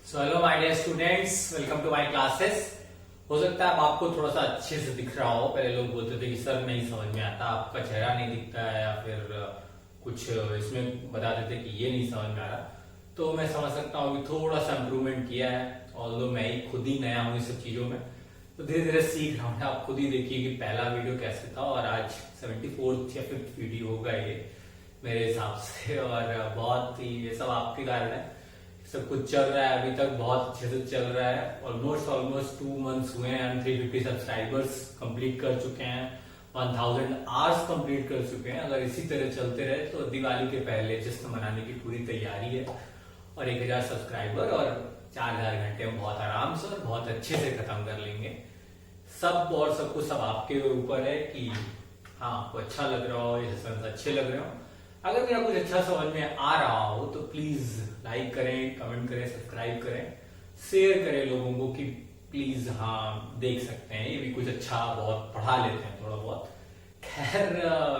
So hello my dear students, welcome to my classes. हो सकता है अब आपको थोड़ा सा अच्छे से दिख रहा हो। पहले लोग बोलते थे कि सर नहीं समझ में आता, आपका चेहरा नहीं दिखता है या फिर कुछ इसमें बता देते कि ये नहीं समझ में आ रहा। तो मैं समझ सकता हूँ कि थोड़ा सा इम्प्रूवमेंट किया है, ऑल्दो मैं ही खुद ही नया हूँ इस सब चीजों में, तो धीरे धीरे सीख रहा हूँ। आप खुद ही देखिए कि पहला वीडियो कैसे था और आज 74th या 5th वीडियो होगा ये मेरे हिसाब से। और बहुत ही ये सब आपके कारण है, सब कुछ चल रहा है अभी तक बहुत अच्छे से चल रहा है। ऑलमोस्ट 2 मंथ्स हुए हैं, हम 350 सब्सक्राइबर्स कंप्लीट कर चुके हैं, 1000 आवर्स कंप्लीट कर चुके हैं। अगर इसी तरह चलते रहे तो दिवाली के पहले जश्न मनाने की पूरी तैयारी है और 1000 सब्सक्राइबर और 4000 घंटे में बहुत आराम से और बहुत अच्छे से खत्म कर लेंगे सब। और सब कुछ सब आपके ऊपर है कि हाँ आपको अच्छा लग रहा हो, ये सेशंस अच्छे लग रहे हो। अगर मेरा कुछ अच्छा समझ में आ रहा हो तो प्लीज लाइक करें, कमेंट करें, सब्सक्राइब करें, शेयर करें लोगों को कि प्लीज हाँ देख सकते हैं, ये भी कुछ अच्छा बहुत पढ़ा लेते हैं थोड़ा बहुत। खैर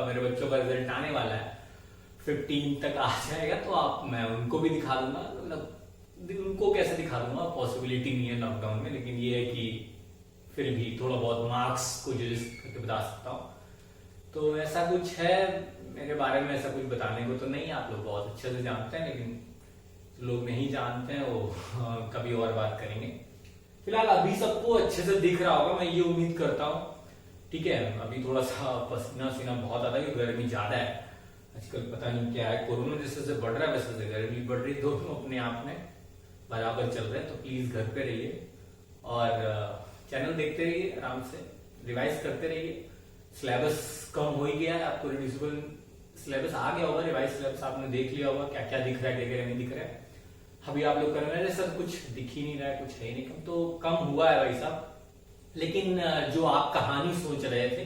मेरे बच्चों का रिजल्ट आने वाला है, 15 तक आ जाएगा तो मैं उनको भी दिखा दूंगा। मतलब उनको कैसे दिखा दूंगा, पॉसिबिलिटी नहीं है लॉकडाउन में, लेकिन ये है कि फिर भी थोड़ा बहुत मार्क्स को जज करके बता सकता हूँ। तो ऐसा कुछ है मेरे बारे में, ऐसा कुछ बताने को तो नहीं, आप लोग बहुत अच्छे से जानते हैं, लेकिन लोग नहीं जानते हैं वो कभी और बात करेंगे। फिलहाल अभी सबको अच्छे से दिख रहा होगा, मैं ये उम्मीद करता हूँ। ठीक है, अभी थोड़ा सा पसीना सीना बहुत ज्यादा है, गर्मी ज्यादा है आजकल, पता नहीं क्या है, कोरोना जैसे से बढ़ रहा है वैसे से गर्मी बढ़ रही, दोनों अपने आप में बराबर चल रहे हैं। तो प्लीज घर पे रहिए और चैनल देखते रहिए, आराम से रिवाइज करते रहिए। सिलेबस कम हो ही गया है, आपको रिड्यूसिबल सिलेबस आ गया होगा, रिवाइज सिलेबस आपने देख लिया होगा, क्या क्या दिख रहा है, क्या क्या नहीं दिख रहा है। अभी आप लोग कर रहे हैं सर कुछ दिख ही नहीं रहा है, कुछ है ही नहीं, कम तो कम हुआ है भाई साहब। लेकिन जो आप कहानी सोच रहे थे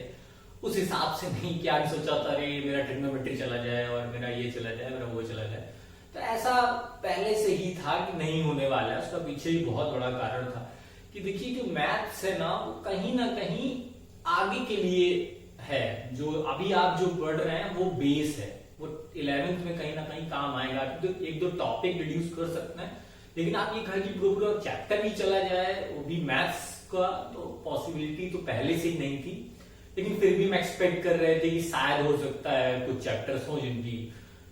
उस हिसाब से नहीं कि आज सोचा था अरे मेरा ट्रिग्नोमेट्री चला जाए और मेरा ये चला जाए, मेरा वो चला जाए। तो ऐसा पहले से ही था कि नहीं होने वाला है। उसका पीछे ही बहुत बड़ा कारण था कि देखिए जो मैथ्स है ना वो कहीं ना कहीं आगे के लिए है। जो अभी आप जो पढ़ रहे हैं वो बेस है, वो 11th में कहीं ना कहीं काम आएगा। तो एक दो टॉपिक रिड्यूस कर सकते हैं, लेकिन आप ये कहें कि पूरा चैप्टर भी चला जाए वो भी मैथ्स का, तो पॉसिबिलिटी तो पहले से ही नहीं थी। लेकिन फिर भी मैं एक्सपेक्ट कर रहे थे कि शायद हो सकता है कुछ चैप्टर्स हो जिनकी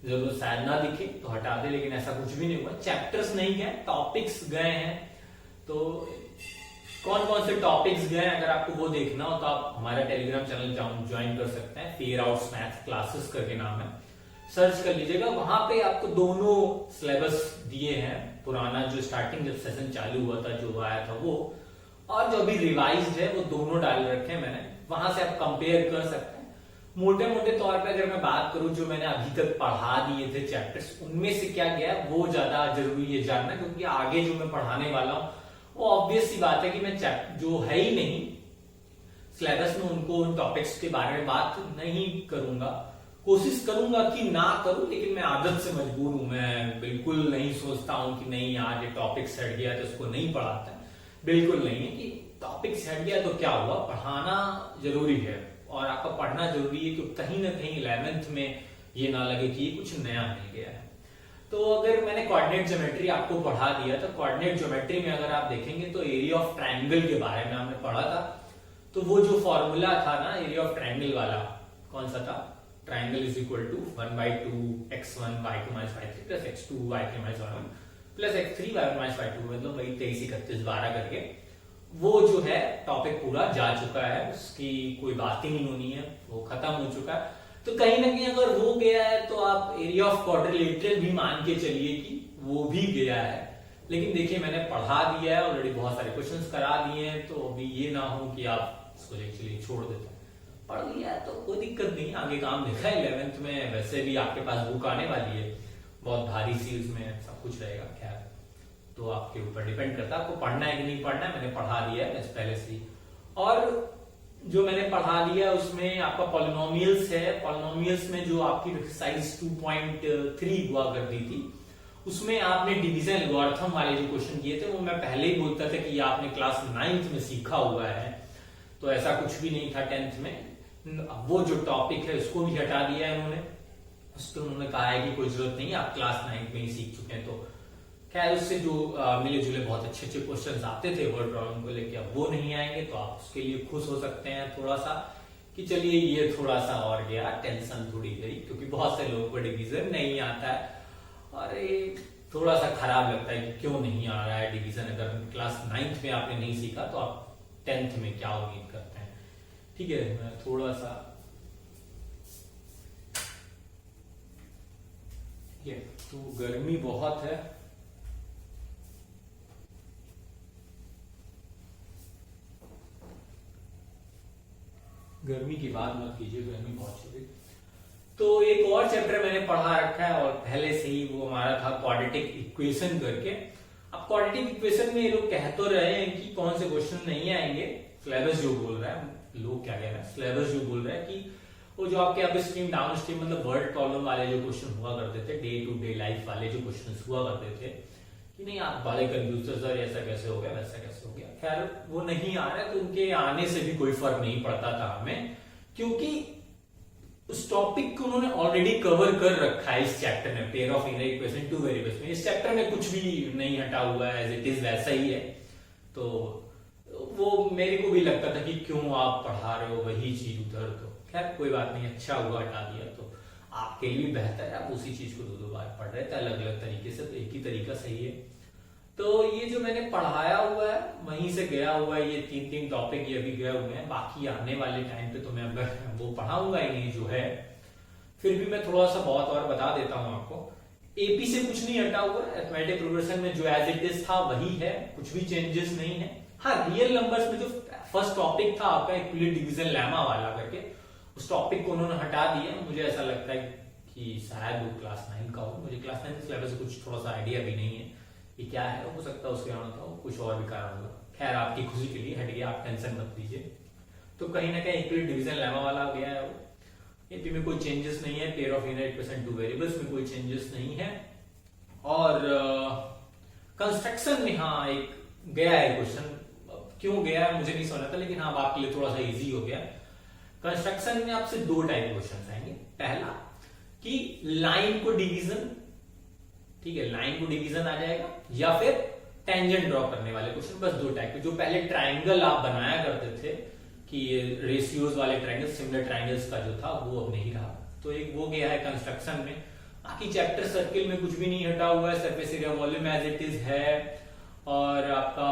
जरूरत शायद ना दिखे तो हटा दे, लेकिन ऐसा कुछ भी नहीं हुआ। चैप्टर्स नहीं गए, टॉपिक्स गए हैं। तो कौन कौन से टॉपिक्स गए, अगर आपको वो देखना हो तो आप हमारा टेलीग्राम चैनल ज्वाइन कर सकते हैं, फिगर आउट्स मैथ क्लासेस करके नाम है, सर्च कर लीजिएगा। वहां पे आपको दोनों सिलेबस दिए हैं, पुराना जो स्टार्टिंग जब सेशन चालू हुआ था जो आया था वो, और जो अभी रिवाइज्ड है वो दोनों डाल रखे हैं मैंने। वहां से आप कंपेयर कर सकते हैं। मोटे मोटे तौर पे अगर मैं बात करूं जो मैंने अभी तक पढ़ा दिए थे चैप्टर्स, उनमें से क्या गया वो ज्यादा जरूरी है जानना, क्योंकि आगे जो मैं पढ़ाने वाला हूं वो ऑब्वियस सी बात है कि मैं जो है ही नहीं सिलेबस में उनको उन टॉपिक्स के बारे में बात नहीं करूंगा। कोशिश करूंगा कि ना करूं, लेकिन मैं आदत से मजबूर हूं। मैं बिल्कुल नहीं सोचता हूं कि नहीं आज ये टॉपिक हट गया तो उसको नहीं पढ़ाता, बिल्कुल नहीं है कि टॉपिक हट गया तो क्या हुआ। पढ़ाना जरूरी है और आपका पढ़ना जरूरी है, क्योंकि कहीं ना कहीं 11th में ये ना लगे कि ये कुछ नया मिल गया है। तो अगर मैंने कोऑर्डिनेट ज्योमेट्री आपको पढ़ा दिया तो कोऑर्डिनेट ज्योमेट्री में अगर आप देखेंगे तो एरिया ऑफ ट्रायंगल के बारे में हमने पढ़ा था। तो वो जो फॉर्मूला था ना एरिया ऑफ ट्रायंगल वाला, कौन सा था, triangle is equal to 1/2 x1 y2 - y3 plus x2 y3 - y1 plus x3 y1 - y2, मतलब वही 23 31 12 करके वो जो है टॉपिक पूरा जा चुका है, उसकी कोई बात ही नहीं होनी है, वो खत्म हो चुका है। तो कहीं ना कहीं अगर वो गया है तो आप एरिया ऑफ क्वाड्रिलेटरल भी मान के चलिए कि वो भी गया है। लेकिन देखिए मैंने पढ़ा दिया है ऑलरेडी, बहुत सारे क्वेश्चंस करा दिए हैं, तो अभी ये ना हो कि आप इसको एक्चुअली छोड़ देते हैं। पढ़ लिया है तो कोई दिक्कत नहीं, आगे काम देखा है। 11th में वैसे भी आपके पास बुक आने वाली है बहुत भारी सी, उसमें सब कुछ रहेगा। खैर तो आपके ऊपर डिपेंड करता है आपको पढ़ना है कि नहीं पढ़ना है। मैंने पढ़ा दिया है पहले से ही, और जो मैंने पढ़ा दिया उसमें आपका पॉलिनोमियल्स है। पॉलिनोमियल्स में जो आपकी एक्सरसाइज 2.3 हुआ करती थी उसमें आपने डिवीजन एल्गोरिथम वाले जो क्वेश्चन किए थे वो मैं पहले ही बोलता था कि ये आपने क्लास 9th में सीखा हुआ है, तो ऐसा कुछ भी नहीं था 10th में। वो जो टॉपिक है उसको भी हटा दिया है उन्होंने, उसको उन्होंने कहा है कि कोई जरूरत नहीं, आप क्लास 9th में ही सीख चुके हैं। तो खैर उससे जो मिले जुले बहुत अच्छे अच्छे क्वेश्चंस आते थे वर्ड प्रॉब्लम को लेके, अब वो नहीं आएंगे, तो आप उसके लिए खुश हो सकते हैं थोड़ा सा कि चलिए ये थोड़ा सा और गया, टेंशन थोड़ी गई, क्योंकि बहुत से लोगों को डिवीजन नहीं आता है और ये थोड़ा सा खराब लगता है कि क्यों नहीं आ रहा है डिवीजन। अगर क्लास 9th में आपने नहीं सीखा तो आप 10th में क्या उम्मीद करते हैं। ठीक है, मैं थोड़ा सा ये तो गर्मी बहुत है, गर्मी की बात मत कीजिए, गर्मी बहुत चल रही। तो एक और चैप्टर मैंने पढ़ा रखा है और पहले से ही वो हमारा था क्वाड्रेटिक इक्वेशन करके। अब क्वाड्रेटिक इक्वेशन में ये लोग कह तो रहे हैं कि कौन से क्वेश्चन नहीं आएंगे, सिलेबस जो बोल रहा है, लोग क्या कह रहे हैं, सिलेबस जो बोल रहा है कि वो जो आपके अप स्ट्रीम डाउन स्ट्रीम मतलब वर्ड प्रॉब्लम वाले जो क्वेश्चन हुआ करते थे, डे टू डे लाइफ वाले जो क्वेश्चन हुआ करते थे, कि नहीं आप बड़े कंफ्यूज थे सर, ऐसा कैसे हो गया वैसा कैसे हो गया। खैर वो नहीं आ रहा, तो उनके आने से भी कोई फर्क नहीं पड़ता था हमें, क्योंकि उस टॉपिक को उन्होंने ऑलरेडी कवर कर रखा है इस चैप्टर में, pair of inner equation two variables में। इस चैप्टर में कुछ भी नहीं हटा हुआ है, एज इट इज वैसा ही है। तो वो मेरे को भी लगता था कि क्यों आप पढ़ा रहे हो वही चीज उधर, तो खैर कोई बात नहीं, अच्छा हुआ हटा दिया, तो आपके लिए भी बेहतर है, आप उसी चीज को दो बार पढ़ रहे थे अलग अलग तरीके से, तो एक ही तरीका सही है। तो ये जो मैंने पढ़ाया हुआ है वहीं से गया हुआ है, ये 3 टॉपिक ये अभी गए हुए हैं, बाकी आने वाले टाइम पे तो मैं वो पढ़ाऊंगा ही नहीं जो है। फिर भी मैं थोड़ा सा बहुत और बता देता हूं आपको। एपी से कुछ नहीं हटा हुआ, अरिथमेटिक प्रोग्रेशन में जो एज इट इज था वही है, कुछ भी चेंजेस नहीं है। हाँ, रियल नंबर्स में जो फर्स्ट टॉपिक था आपका इक्विलिब्रियम डिवीजन लेमा वाला करके, उस टॉपिक को उन्होंने हटा दिया। मुझे ऐसा लगता है कि शायद वो क्लास 9 का हो, मुझे क्लास 9 सिलेबस से कुछ थोड़ा सा आइडिया भी नहीं है कि क्या है, हो सकता है उसके कारण था, कुछ और भी कारण होगा। खैर आपकी खुशी के लिए हट गया, आप टेंशन मत लीजिए। तो कहीं ना कहीं इक्विलिब्रियम डिवीजन लेमा वाला गया है वो। एपी में कोई चेंजेस नहीं है, pair of inner equation two variables में कोई चेंजेस नहीं है, और कंस्ट्रक्शन में हाँ एक गया है क्वेश्चन, क्यों गया है मुझे नहीं समझ आता, लेकिन हाँ आपके लिए थोड़ा सा इजी हो गया। कंस्ट्रक्शन में आपसे 2 टाइप क्वेश्चन आएंगे। पहला कि लाइन को डिवीजन, ठीक है, लाइन को डिवीजन आ जाएगा, या फिर टेंजेंट ड्रॉ करने वाले क्वेश्चन, बस 2 टाइप के। जो पहले ट्राइंगल आप बनाया करते थे कि रेशियोज वाले ट्राइंगल, सिमिलर ट्राइंगल्स का जो था वो अब नहीं रहा, तो एक वो गया है कंस्ट्रक्शन में। बाकी चैप्टर सर्किल में कुछ भी नहीं हटा हुआ है, surface area volume as it is है, और आपका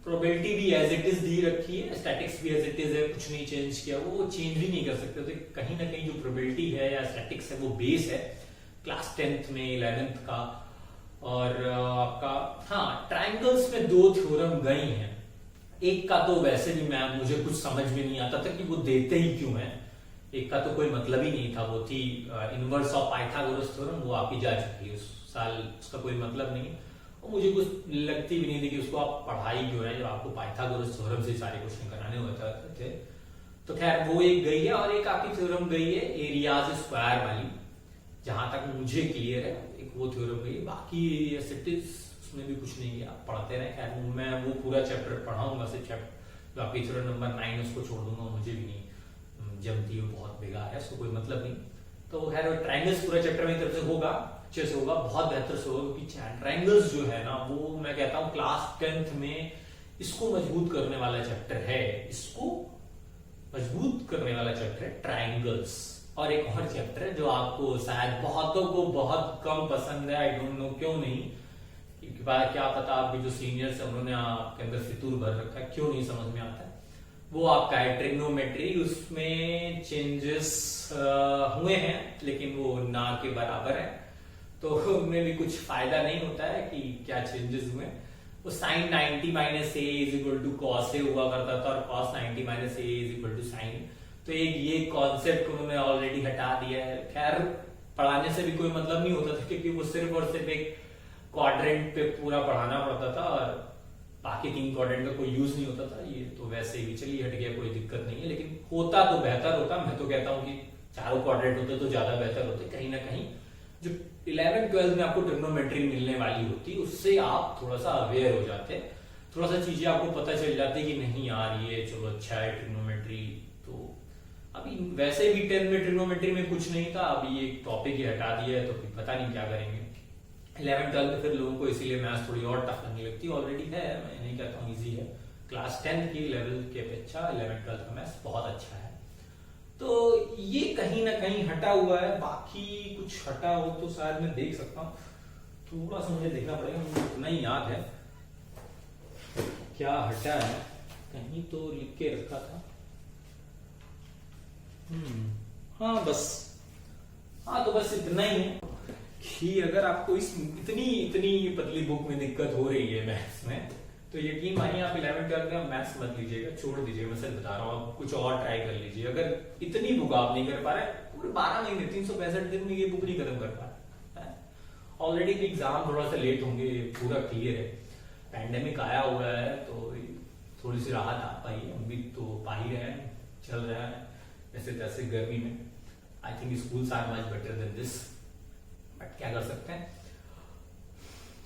प्रोबेबिलिटी भी एज इट इज दी रखी है, स्टैटिक्स भी एज इट इज है, कुछ नहीं चेंज किया, वो चेंज भी नहीं कर सकते। तो कहीं ना कहीं जो प्रोबेबिलिटी है या स्टैटिक्स है वो बेस है क्लास 10th में 11th का। और आपका हाँ ट्राइंगल्स में 2 थ्योरम गई हैं, एक का तो वैसे भी मैं मुझे कुछ समझ में नहीं आता था कि वो देते ही क्यों है, एक का तो कोई मतलब ही नहीं था, वो थी इनवर्स ऑफ पाइथागोरस थ्योरम, वो आपकी जा चुकी है उस साल, उसका कोई मतलब नहीं है, और मुझे कुछ लगती भी नहीं थी कि उसको आप पढ़ाई क्यों है जब आपको पाइथागोरस थ्योरम से सारे क्वेश्चन कराने होते थे। तो खैर वो एक गई है, और एक आपकी थ्योरम गई है एरियाज स्क्वायर वाली, जहां तक मुझे क्लियर है एक वो थ्योरम गई। बाकी उसमें भी कुछ नहीं है, आप पढ़ते रहे। खैर मैं वो पूरा चैप्टर पढ़ाऊंगा, सिर्फ चैप्टर जो आपकी थ्योरम नंबर 9 उसको छोड़ दूंगा, मुझे भी नहीं जमती, वो बहुत बेकार है, उसको कोई मतलब नहीं। तो खैर ट्राइंगल्स पूरा चैप्टर मेरी तरफ से होगा, अच्छे से होगा, बहुत बेहतर से होगा, क्योंकि ट्राइंगल्स जो है ना वो मैं कहता हूँ क्लास 10th में इसको मजबूत करने वाला चैप्टर है, इसको मजबूत करने वाला चैप्टर है ट्राइंगल्स। और एक और चैप्टर है जो आपको शायद बहुतों को बहुत कम पसंद है, आई डोंट नो क्यों नहीं, क्योंकि क्या पता आपके जो सीनियर्स है उन्होंने आपके अंदर फितूर भर रखा है, क्यों नहीं समझ में आता है, वो आपका है ट्रिग्नोमेट्री। उसमें चेंजेस हुए हैं लेकिन वो ना के बराबर है, तो उनमें भी कुछ फायदा नहीं होता है कि क्या चेंजेस हुए। वो sine 90 minus a is equal to cos a हुआ करता था, और cos 90 minus a is equal to sine, तो एक ये कॉन्सेप्ट उन्होंने ऑलरेडी हटा दिया है। खैर पढ़ाने से भी कोई मतलब नहीं होता था, क्योंकि वो सिर्फ और सिर्फ एक क्वाड्रेंट पे पूरा पढ़ाना पड़ता था, और बाकी 3 क्वाड्रेंट का कोई यूज नहीं होता था। ये तो वैसे ही चलिए हट गया, कोई दिक्कत नहीं है, लेकिन होता तो बेहतर होता। मैं तो कहता हूँ कि चारों क्वाड्रेंट होते तो ज्यादा बेहतर होते। कहीं ना कहीं जो 11th-12th में आपको ट्रिग्नोमेट्री मिलने वाली होती, उससे आप थोड़ा सा अवेयर हो जाते, थोड़ा सा चीजें आपको पता चल जाती कि नहीं यार ये चलो अच्छा है ट्रिग्नोमेट्री। तो अभी वैसे भी 10th में ट्रिग्नोमेट्री में कुछ नहीं था, अभी ये टॉपिक ही हटा दिया है, तो फिर पता नहीं क्या करेंगे। 11th-12th में फिर लोगों को इसीलिए मैथ्स थोड़ी और टफ लगने लगती है। ऑलरेडी है, मैं नहीं कहता हूँ इजी है, क्लास 10th की लेवल के अपेक्षा 11th-12th का मैथ्स बहुत अच्छा है। तो ये कहीं ना कहीं हटा हुआ है, बाकी कुछ हटा हो तो शायद मैं देख सकता हूँ, थोड़ा सा मुझे देखना पड़ेगा, मुझे उतना ही याद है क्या हटा है, कहीं तो लिख के रखा था। हाँ बस, हाँ तो बस इतना ही है कि अगर आपको इस इतनी इतनी पतली बुक में दिक्कत हो रही है मैथ्स में, तो यकीन मानिए आप 11th-12th में मैथ्स मत लीजिएगा, छोड़ दीजिए। मैं सच बता रहा हूँ, आप कुछ और ट्राई कर लीजिए। अगर इतनी बुक आप नहीं कर पा रहे, पूरे 12 महीने 365 दिन में ये बुक नहीं खत्म कर पा रहे, ऑलरेडी एग्जाम थोड़ा सा लेट होंगे, पूरा क्लियर है। पैंडेमिक आया हुआ है तो थोड़ी सी राहत आ पाई है, हम भी तो पा ही रहे हैं, चल रहा है ऐसे तैसे गर्मी में। I think schools are much better than this, but क्या कर सकते हैं,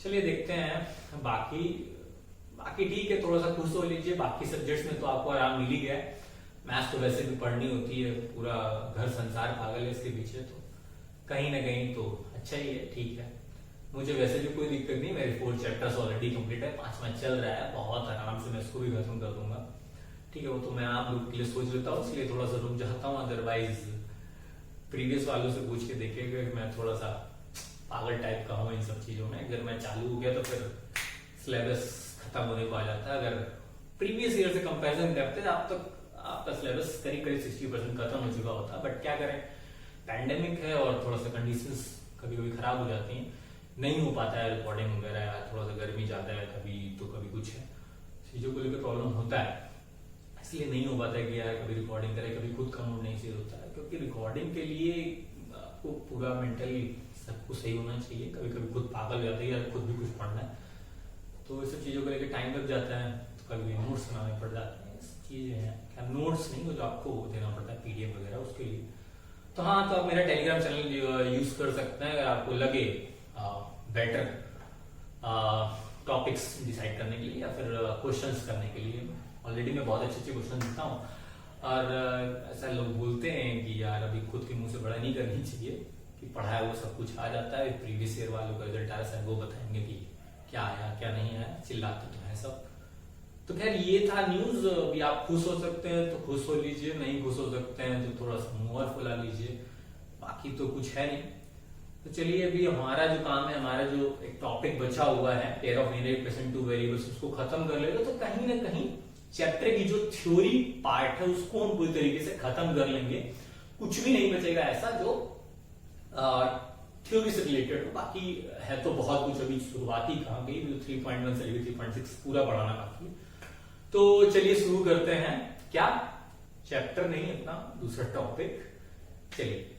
चलिए देखते हैं। बाकी ठीक है, थोड़ा सा खुश हो लीजिए। बाकी सब्जेक्ट्स में तो आपको आराम मिल ही गया है, मैथ्स तो वैसे भी पढ़नी होती है, पूरा घर संसार पागल है इसके पीछे, तो कहीं ना कहीं तो अच्छा ही है, ठीक है। मुझे वैसे भी कोई दिक्कत नहीं, मेरे 4 चैप्टर्स ऑलरेडी कंप्लीट है, 5वां चल रहा है, बहुत आराम से मैं इसको भी खत्म कर दूंगा, ठीक है। वो तो मैं आप लोग के लिए सोच लेता हूँ, इसलिए थोड़ा सा रुक जाता हूँ। अदरवाइज प्रीवियस वालों से पूछ के देखिएगा, मैं थोड़ा सा पागल टाइप का हूँ इन सब चीजों में। अगर मैं चालू हो गया तो फिर सिलेबस खत्म होने को आ जाता है। अगर प्रीवियस ईयर से कंपैरिजन करते हैं आप, तक आपका सिलेबस करीब 60% खत्म हो चुका होता है। बट क्या करें, पैंडेमिक है और थोड़ा सा कंडीशंस कभी कभी खराब हो जाती हैं, नहीं हो पाता है रिकॉर्डिंग वगैरह, थोड़ा सा गर्मी ज्यादा है कभी तो कभी कुछ है, चीजों को लेकर प्रॉब्लम होता है, इसलिए नहीं हो पाता है कि यार कभी रिकॉर्डिंग करें, कभी खुद का मूड नहीं सही होता है। क्योंकि रिकॉर्डिंग के लिए आपको पूरा मेंटली सब कुछ सही होना चाहिए, कभी कभी खुद पागल हो जाता है यार, खुद भी कुछ पढ़ना है, तो इस सब चीजों को लेकर टाइम लग जाता है, तो कभी नोट्स बनाने पड़ जाते हैं, चीजें हैं। क्या नोट्स नहीं, वो जो आपको देना पड़ता है PDF वगैरह उसके लिए। तो हाँ, तो आप मेरा टेलीग्राम चैनल यूज कर सकते हैं अगर आपको लगे बेटर टॉपिक्स डिसाइड करने के लिए या फिर क्वेश्चंस करने के लिए। ऑलरेडी मैं बहुत अच्छे क्वेश्चन देता हूँ, और ऐसा लोग बोलते हैं कि यार अभी खुद के मुंह से बड़ा नहीं करनी चाहिए, कि पढ़ाया वो सब कुछ आ जाता है, प्रीवियस ईयर वालों का रिजल्ट आया सर वो बताएंगे कि क्या आया क्या नहीं आया, चिल्लाते तो है सब। तो खैर ये था न्यूज। अभी आप खुश हो सकते हैं तो खुश हो लीजिए, नहीं खुश हो सकते हैं तो थोड़ा सा मुंह और फुला लीजिए, बाकी तो कुछ है नहीं। तो चलिए अभी हमारा जो काम है, हमारा जो एक टॉपिक बचा हुआ है pair of linear equation two variables, उसको खत्म कर लेगा। तो कहीं ना कहीं चैप्टर की जो थ्योरी पार्ट है उसको हम पूरी तरीके से खत्म कर लेंगे, कुछ भी नहीं बचेगा ऐसा जो थ्योरी से रिलेटेड हो। बाकी है तो बहुत कुछ, अभी शुरुआती कहाँ गई, 3.1 से 3.6 पूरा पढ़ाना बाकी। तो चलिए शुरू करते हैं, क्या चैप्टर नहीं अपना दूसरा टॉपिक, चलिए।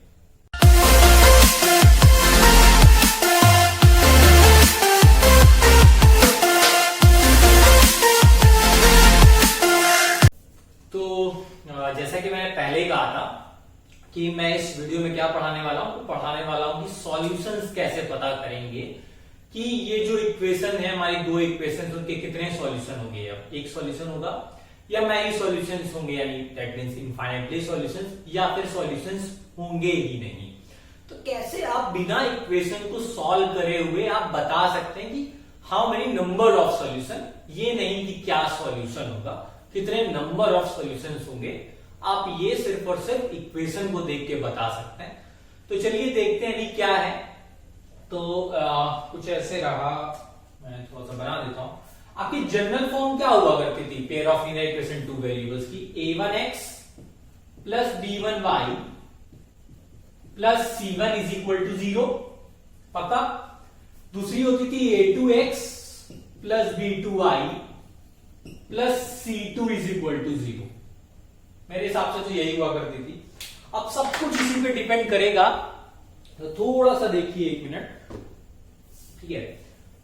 तो जैसा कि मैंने पहले ही कहा था कि मैं इस वीडियो में क्या पढ़ाने वाला हूं, तो पढ़ाने वाला हूं कि सॉल्यूशंस कैसे पता करेंगे, कि ये जो इक्वेशन है हमारी, 2 इक्वेशन, उनके कितने सॉल्यूशन होंगे। अब एक सॉल्यूशन होगा या मैनी सॉल्यूशंस होंगे, यानी दैट मींस इनफाइनाइटली सॉल्यूशंस, या फिर सॉल्यूशंस होंगे ही नहीं। तो कैसे आप बिना इक्वेशन को सॉल्व करे हुए आप बता सकते हैं कि how many number of solution, ये नहीं कि क्या सॉल्यूशन होगा, कितने नंबर ऑफ सॉल्यूशंस होंगे, आप ये सिर्फ और सिर्फ इक्वेशन को देख के बता सकते हैं। तो चलिए देखते हैं क्या है। तो कुछ ऐसे रहा, मैं थोड़ा सा बना देता हूं। आपकी जनरल फॉर्म क्या हुआ करती थी pair of linear equation two variables की, a1x plus b1y plus c1 is equal to 0, पक्का। दूसरी होती थी a2x plus b2y plus c2 is equal to 0। मेरे हिसाब से तो यही हुआ करती थी। अब सब कुछ इसी पे डिपेंड करेगा, तो थोड़ा सा देखिए 1 मिनट, ठीक है।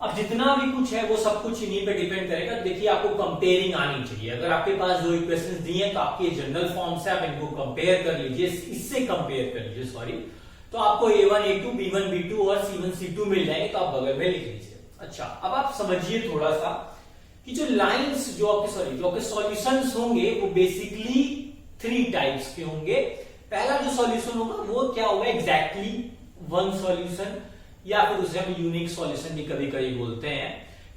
अब जितना भी कुछ है वो सब कुछ इन्हीं पे डिपेंड करेगा। देखिए आपको कंपेयरिंग आनी चाहिए। अगर आपके पास 2 इक्वेशंस दी हैं तो आपके जनरल फॉर्म से आप इनको कंपेयर कर लीजिए, इससे कंपेयर कर लीजिए, सॉरी, तो आपको a1 a2 b1 b2 और c1 c2 मिल जाएंगे, तो आप बगल में लिख लीजिए। अच्छा, अब आप समझिए थोड़ा सा कि जो लाइंस जो आपके सॉल्यूशंस होंगे वो बेसिकली 3 टाइप्स के होंगे। पहला जो सॉल्यूशन होगा वो क्या होगा, एग्जैक्टली 1 सॉल्यूशन, या फिर उसे हम यूनिक सॉल्यूशन भी कभी कभी बोलते हैं,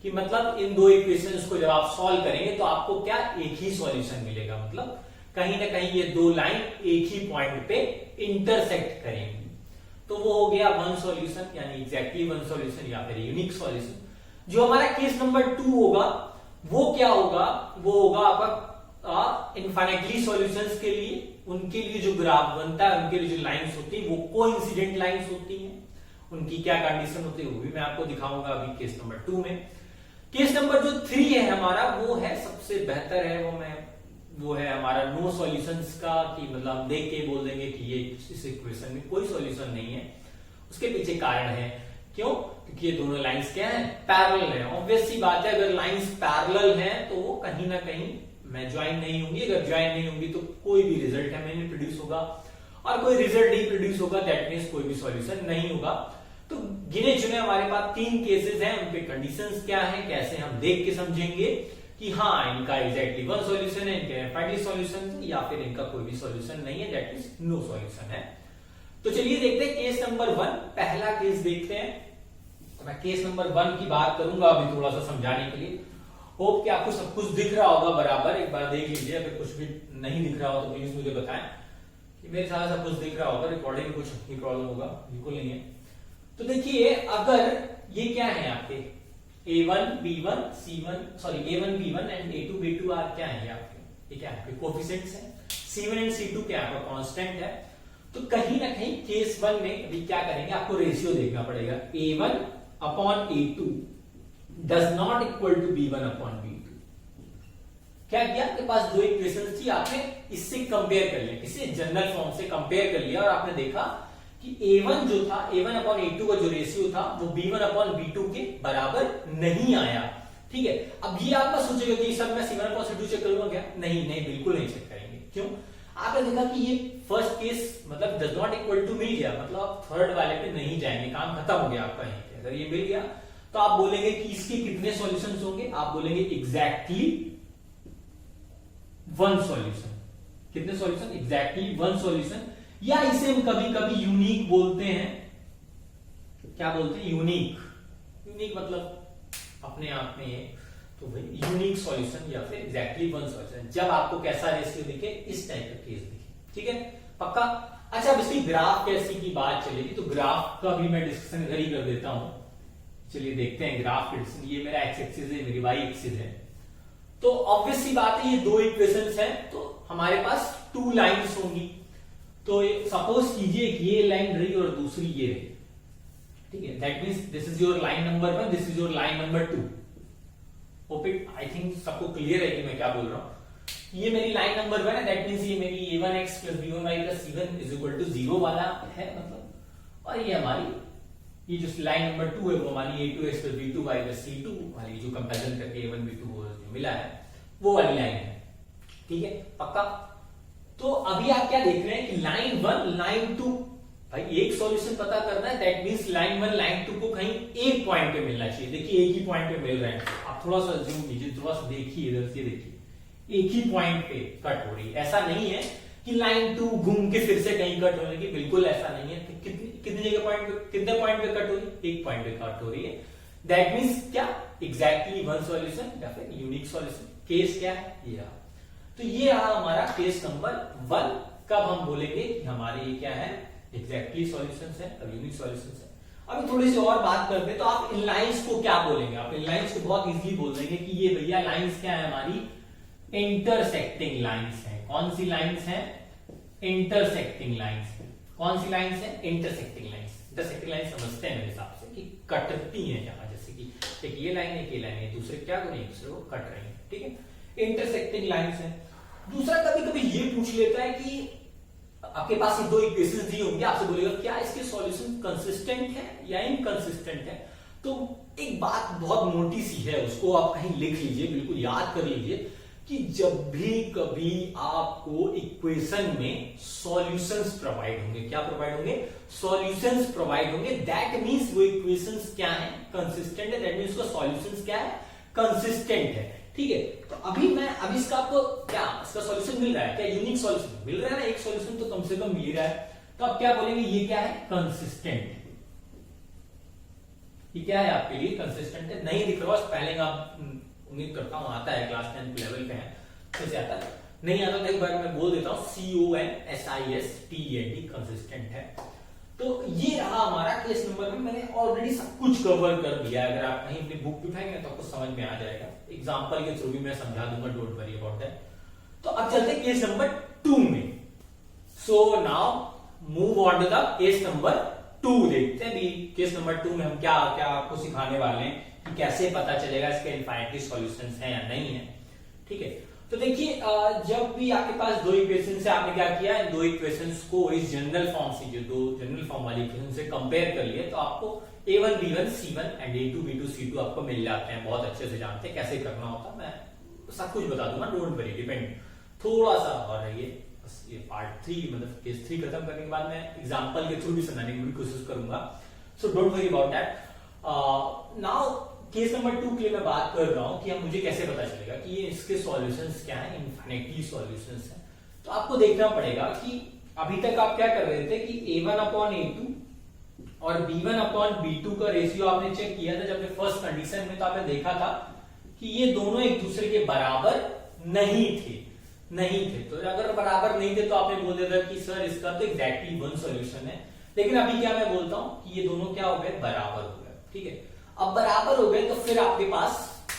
कि मतलब इन दो इक्वेशंस को जब आप सॉल्व करेंगे तो आपको क्या एक ही सॉल्यूशन मिलेगा, मतलब कहीं ना कहीं ये दो लाइन एक ही पॉइंट पे इंटरसेक्ट करेंगी। तो वो हो गया वन सॉल्यूशन, यानी एग्जैक्टली वन सॉल्यूशन या फिर यूनिक सॉल्यूशन। जो हमारा केस नंबर 2 होगा वो क्या होगा, वो होगा आपका इनफाइनाइटली सॉल्यूशंस के लिए, उनके लिए जो ग्राफ बनता है, उनके लिए जो लाइंस होती है वो कोइंसिडेंट लाइंस होती हैं। उनकी क्या कंडीशन होती है वो भी मैं आपको दिखाऊंगा अभी केस नंबर 2 में। केस नंबर जो 3 है हमारा, वो है सबसे बेहतर है, वो है हमारा नो सॉल्यूशंस का, कि मतलब हम देख के बोल देंगे कि ये इस इक्वेशन में कोई सॉल्यूशन नहीं है। उसके पीछे कारण है, क्यों? क्योंकि ये दोनों लाइंस क्या है, पैरेलल है। ऑब्वियस सी बात है, अगर लाइंस पैरेलल हैं तो वो कहीं ना कहीं में ज्वाइन नहीं होंगी। अगर ज्वाइन नहीं होंगी तो कोई भी रिजल्ट हमें नहीं प्रोड्यूस होगा, और कोई रिजल्ट नहीं प्रोड्यूस होगा दैट मीन्स कोई भी सॉल्यूशन नहीं होगा। तो गिने चुने हमारे पास 3 केसेस हैं, उनके कंडीशंस क्या हैं, कैसे हम देख के समझेंगे कि हाँ इनका एग्जैक्टली वन सॉल्यूशन है, इनके फाइनली सॉल्यूशन है, या फिर इनका कोई भी सॉल्यूशन नहीं है, दैट मींस नो सॉल्यूशन है। तो चलिए देखते हैं केस नंबर 1, पहला केस देखते हैं। तो मैं केस नंबर 1 की बात करूंगा अभी थोड़ा सा समझाने के लिए। होप कि आपको सब कुछ दिख रहा होगा बराबर, एक बार देख लीजिए, अगर कुछ भी नहीं दिख रहा हो तो प्लीज मुझे बताएं। कि मेरे साथ सब कुछ दिख रहा होगा, रिकॉर्डिंग कुछ प्रॉब्लम होगा, बिल्कुल नहीं है। तो देखिए, अगर ये क्या है आपके A1 B1 C1 sorry A1 B1 and A2 B2 are क्या है आपके, ये क्या है आपके कोएफिशिएंट्स हैं। C1 एंड C2 क्या है आपका कांस्टेंट है। तो कहीं ना कहीं केस 1 में अभी क्या करेंगे, आपको रेशियो देखना पड़ेगा। A1 upon A2 does not equal to B1 upon B2। क्या किया, आपके पास दो इक्वेशंस थी, आपने इससे कंपेयर कर लिया, किसी जनरल फॉर्म से कंपेयर कर लिया, और आपने देखा कि A1 जो था, A1 अपॉन A2 का जो रेशियो था वो B1 अपॉन B2 के बराबर नहीं आया। ठीक है, अब ये आप मत सोचेगा कि सब मैं C1 अपॉन C2 चेक करूंगा क्या, नहीं बिल्कुल नहीं चेक करेंगे। क्यों? आपने देखा कि ये फर्स्ट केस मतलब डज नॉट इक्वल टू मिल गया, मतलब आप थर्ड वाले पे नहीं जाएंगे, काम खत्म हो गया आपका यहीं पे। अगर ये मिल गया तो आप बोलेंगे कि इसके कितने सॉल्यूशंस होंगे, आप बोलेंगे एग्जैक्टली वन सॉल्यूशन। कितने सॉल्यूशन? एग्जैक्टली वन सॉल्यूशन, या इसे हम कभी कभी यूनिक बोलते हैं। क्या बोलते हैं? यूनिक। यूनिक मतलब अपने आप में, तो भाई यूनिक सॉल्यूशन या फिर एग्जैक्टली वन सॉल्यूशन, जब आपको कैसा रेशियो दिखे, इस टाइप का केस दिखे। ठीक है, पक्का? अच्छा, अब इसकी ग्राफ कैसी की बात चलेगी, तो ग्राफ का भी मैं डिस्कशन इधर ही कर देता हूं। चलिए देखते हैं ग्राफ के डिस्कशन। ये मेरा एक्स एक्सिस है, मेरी वाई एक्सिस है। तो ऑब्वियस सी बात है, ये दो इक्वेशंस हैं, तो हमारे पास 2 लाइंस होंगी। तो सपोज कीजिए कि ये लाइन रही और दूसरी ये रही। ठीक है, that means this is your line number 1, this is your line number 2। Hope it, I think सबको क्लियर है कि मैं क्या बोल रहा हूं। ये मेरी लाइन नंबर 1 है, दैट मींस ये मेरी A1x plus B1y plus C1 is equal to 0 वाला है मतलब। और ये हमारी ये जो लाइन नंबर 2 है वो हमारी A2x plus B2y plus C2 वाली जो कंपैरिजन करके A1 B2 जो मिला है वो वाली लाइन है। ठीक है, पक्का? तो अभी आप क्या देख रहे हैं कि लाइन 1 लाइन 2, भाई एक सॉल्यूशन पता करना है, दैट मींस लाइन 1 लाइन 2 को कहीं एक पॉइंट पे मिलना चाहिए। देखिए एक ही पॉइंट पे मिल रहे हैं, आप थोड़ा सा जूम कीजिए, थोड़ा सा देखिए, इधर से देखिए एक ही पॉइंट पे कट हो रही है। ऐसा नहीं है कि लाइन 2 घूम के फिर से कहीं कट होने की, बिल्कुल ऐसा नहीं है। कितनी जगह पॉइंट पे, कितने पॉइंट पे कट हो रही है? एक पॉइंट पे कट हो रही है। दैट मींस क्या, एग्जैक्टली वन सॉल्यूशन या फिर यूनिक सॉल्यूशन। केस क्या है ये रहा। तो ये रहा हमारा केस नंबर 1। कब हम बोलेंगे कि हमारे ये क्या है, एग्जैक्टली सॉल्यूशंस है और यूनिक सॉल्यूशंस है। अभी थोड़ी सी और बात करते हैं, तो आप इन लाइंस को क्या बोलेंगे? आप इन लाइंस को बहुत इजीली बोल देंगे कि ये भैया लाइंस क्या है, हमारी इंटरसेक्टिंग लाइंस है। कौन सी लाइंस है? इंटरसेक्टिंग लाइंस है। कौन सी लाइंस है? Intersecting lines. इंटरसेक्टिंग लाइंस समझते हैं मेरे हिसाब से कि कटती है यहाँ, जैसे कि एक ये लाइन है, ये लाइन है, दूसरे क्या करें, एक दूसरे को कट रही है। ठीक है, इंटरसेक्टिंग लाइंस है। दूसरा, कभी कभी ये पूछ लेता है कि आपके पास ये दो इक्वेशंस दी होंगी, आपसे बोलेगा क्या इसके सॉल्यूशन कंसिस्टेंट है या इनकंसिस्टेंट है। तो एक बात बहुत मोटी सी है, उसको आप कहीं लिख लीजिए, बिल्कुल याद कर लीजिए कि जब भी कभी आपको इक्वेशन में सॉल्यूशंस प्रोवाइड होंगे, क्या प्रोवाइड होंगे? सॉल्यूशंस प्रोवाइड होंगे, दैट मींस वो इक्वेशंस क्या है? कंसिस्टेंट है। दैट मींस उसका सॉल्यूशंस क्या है? कंसिस्टेंट है। ठीक है, तो अभी इसका आपको क्या, इसका सॉल्यूशन मिल रहा है क्या? यूनिक सॉल्यूशन मिल रहा है ना, एक सॉल्यूशन तो कम से कम मिल रहा है। तो आप क्या बोलेंगे? ये क्या है? कंसिस्टेंट। कि क्या है आपके लिए कंसिस्टेंट है। नहीं दिख रहा स्पेलिंग आप उम्मीद करता हूं आता है, क्लास 10 लेवल पे है तो से आता है, नहीं आता तो एक बार मैं बोल देता हूं CONSISTENT कंसिस्टेंट है। तो ये रहा हमारा केस नंबर में, मैंने ऑलरेडी सब कुछ कवर कर दिया है। अगर आप कहीं अपनी बुक उठाएंगे तो आपको समझ में आ जाएगा, एग्जांपल के थ्रू भी मैं समझा दूंगा, डोंट वरी अबाउट दैट। तो अब चलते हैं केस नंबर 2 में। So now move on to the case number 2। देखते हैं भी केस नंबर 2 में हम क्या क्या आपको सिखाने वाले हैं कि कैसे पता चलेगा इसके इनफाइनाइटली सॉल्यूशंस हैं या नहीं है। ठीक है, तो देखिए जब भी आपके पास दो इक्वेशन से आपने क्या किया, दो इक्वेशंस को इस जनरल फॉर्म से, जो दो जनरल फॉर्म वाली इक्वेशन से कंपेयर कर लिए, तो आपको A1 B1 C1 and A2 B2 C2 आपको मिल जाते हैं। बहुत अच्छे से जानते हैं कैसे करना होता है, मैं सब कुछ बता दूंगा, डोंट वरी। डिपेंड थोड़ा सा और रहिए, बस ये पार्ट 3 मतलब केस 3 खत्म करने के बाद मैं एग्जांपल के थ्रू भी समझाने की भी कोशिश करूंगा। So don't worry about that. Now case number 2 के लिए मैं बात कर रहा हूं कि अब मुझे कैसे पता चलेगा कि ये इसके सॉल्यूशंस क्या हैं, इनफाइनाइटली सॉल्यूशंस हैं। तो आपको देखना पड़ेगा कि अभी तक आप क्या कर रहे थे कि A1 अपॉन A2 और B1 अपॉन B2 का रेशियो आपने चेक किया था जब फर्स्ट कंडीशन में, तो आपने देखा था कि ये दोनों एक दूसरे के बराबर नहीं थे। तो अगर बराबर नहीं थे तो आपने बोल दिया था कि सर इसका तो एग्जैक्टली वन सॉल्यूशन है। लेकिन अभी क्या मैं बोलता हूं कि ये दोनों क्या हो गए, बराबर हो गए। ठीक है, अब बराबर हो गए तो फिर आपके पास